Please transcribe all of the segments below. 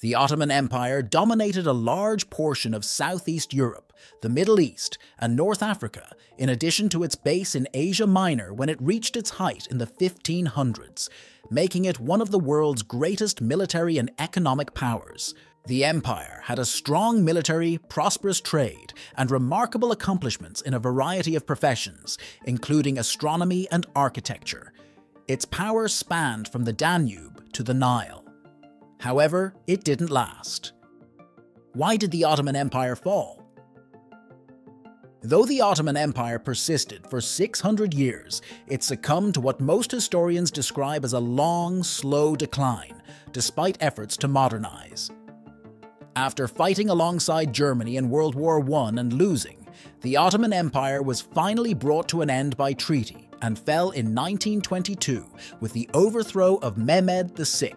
The Ottoman Empire dominated a large portion of Southeast Europe, the Middle East, and North Africa, in addition to its base in Asia Minor when it reached its height in the 1500s, making it one of the world's greatest military and economic powers. The empire had a strong military, prosperous trade, and remarkable accomplishments in a variety of professions, including astronomy and architecture. Its power spanned from the Danube to the Nile. However, it didn't last. Why did the Ottoman Empire fall? Though the Ottoman Empire persisted for 600 years, it succumbed to what most historians describe as a long, slow decline, despite efforts to modernize. After fighting alongside Germany in World War I and losing, the Ottoman Empire was finally brought to an end by treaty and fell in 1922 with the overthrow of Mehmed VI,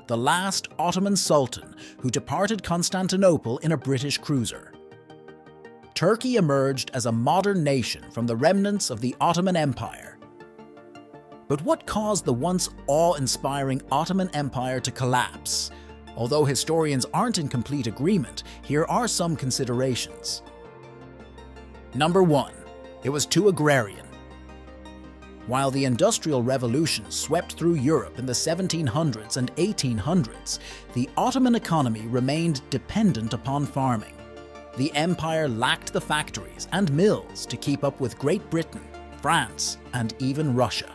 the last Ottoman Sultan who departed Constantinople in a British cruiser. Turkey emerged as a modern nation from the remnants of the Ottoman Empire. But what caused the once awe-inspiring Ottoman Empire to collapse? Although historians aren't in complete agreement, here are some considerations. Number 1. It was too agrarian. While the Industrial Revolution swept through Europe in the 1700s and 1800s, the Ottoman economy remained dependent upon farming. The empire lacked the factories and mills to keep up with Great Britain, France, and even Russia.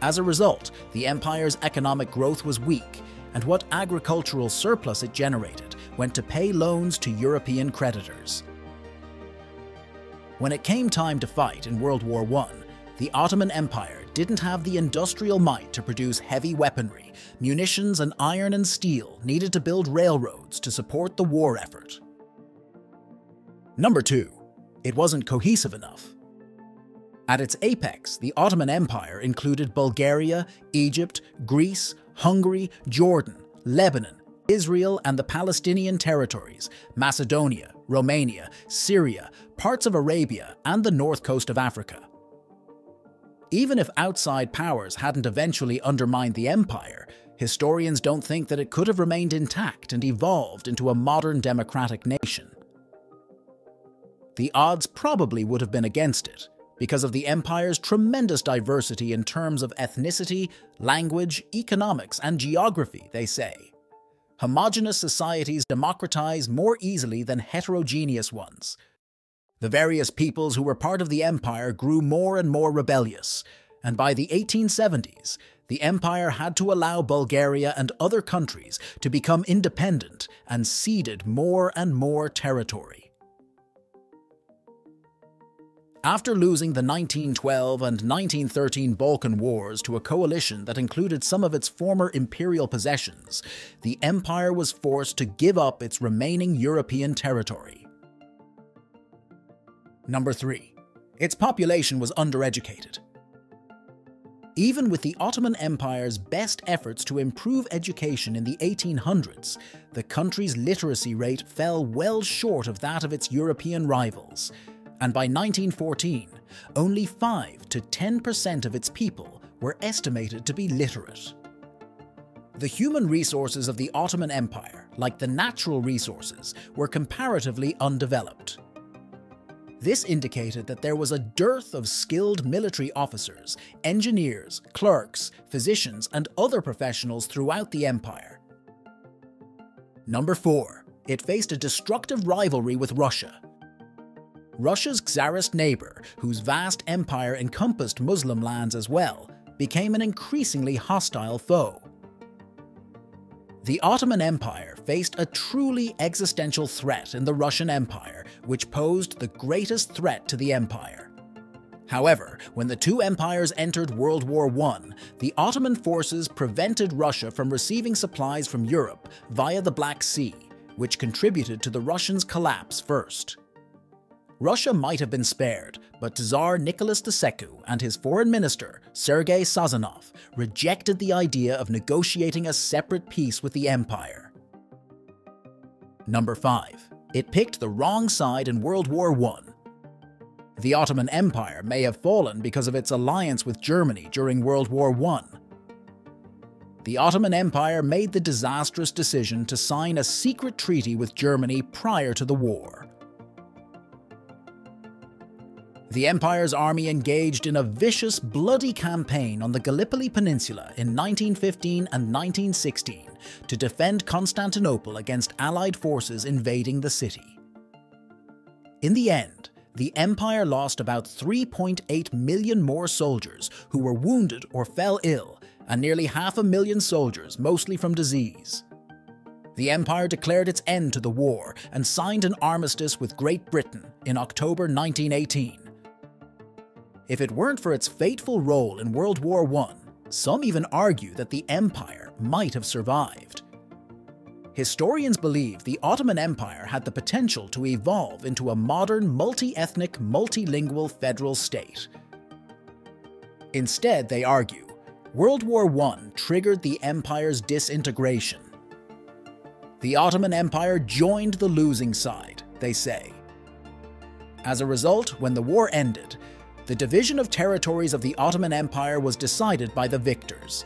As a result, the empire's economic growth was weak, and what agricultural surplus it generated went to pay loans to European creditors. When it came time to fight in World War I, the Ottoman Empire didn't have the industrial might to produce heavy weaponry, munitions, and iron and steel needed to build railroads to support the war effort. Number 2. It wasn't cohesive enough. At its apex, the Ottoman Empire included Bulgaria, Egypt, Greece, Hungary, Jordan, Lebanon, Israel and the Palestinian territories, Macedonia, Romania, Syria, parts of Arabia, and the north coast of Africa. Even if outside powers hadn't eventually undermined the empire, historians don't think that it could have remained intact and evolved into a modern democratic nation. The odds probably would have been against it, because of the empire's tremendous diversity in terms of ethnicity, language, economics, and geography, they say. Homogeneous societies democratize more easily than heterogeneous ones. The various peoples who were part of the empire grew more and more rebellious, and by the 1870s, the empire had to allow Bulgaria and other countries to become independent and ceded more and more territory. After losing the 1912 and 1913 Balkan Wars to a coalition that included some of its former imperial possessions, the empire was forced to give up its remaining European territory. Number 3. Its population was undereducated. Even with the Ottoman Empire's best efforts to improve education in the 1800s, the country's literacy rate fell well short of that of its European rivals. And by 1914, only 5 to 10% of its people were estimated to be literate. The human resources of the Ottoman Empire, like the natural resources, were comparatively undeveloped. This indicated that there was a dearth of skilled military officers, engineers, clerks, physicians, and other professionals throughout the empire. Number 4. It faced a destructive rivalry with Russia. Russia's Tsarist neighbor, whose vast empire encompassed Muslim lands as well, became an increasingly hostile foe. The Ottoman Empire faced a truly existential threat in the Russian Empire, which posed the greatest threat to the empire. However, when the two empires entered World War I, the Ottoman forces prevented Russia from receiving supplies from Europe via the Black Sea, which contributed to the Russians' collapse first. Russia might have been spared, but Tsar Nicholas II and his foreign minister, Sergei Sazonov, rejected the idea of negotiating a separate peace with the empire. Number 5. It picked the wrong side in World War I. The Ottoman Empire may have fallen because of its alliance with Germany during World War I. the Ottoman Empire made the disastrous decision to sign a secret treaty with Germany prior to the war. The Empire's army engaged in a vicious, bloody campaign on the Gallipoli Peninsula in 1915 and 1916 to defend Constantinople against Allied forces invading the city. In the end, the Empire lost about 3.8 million more soldiers who were wounded or fell ill, and nearly 500,000 soldiers, mostly from disease. The Empire declared its end to the war and signed an armistice with Great Britain in October 1918. If it weren't for its fateful role in World War I, some even argue that the Empire might have survived. Historians believe the Ottoman Empire had the potential to evolve into a modern, multi-ethnic, multilingual federal state. Instead, they argue, World War I triggered the Empire's disintegration. The Ottoman Empire joined the losing side, they say. As a result, when the war ended, the division of territories of the Ottoman Empire was decided by the victors,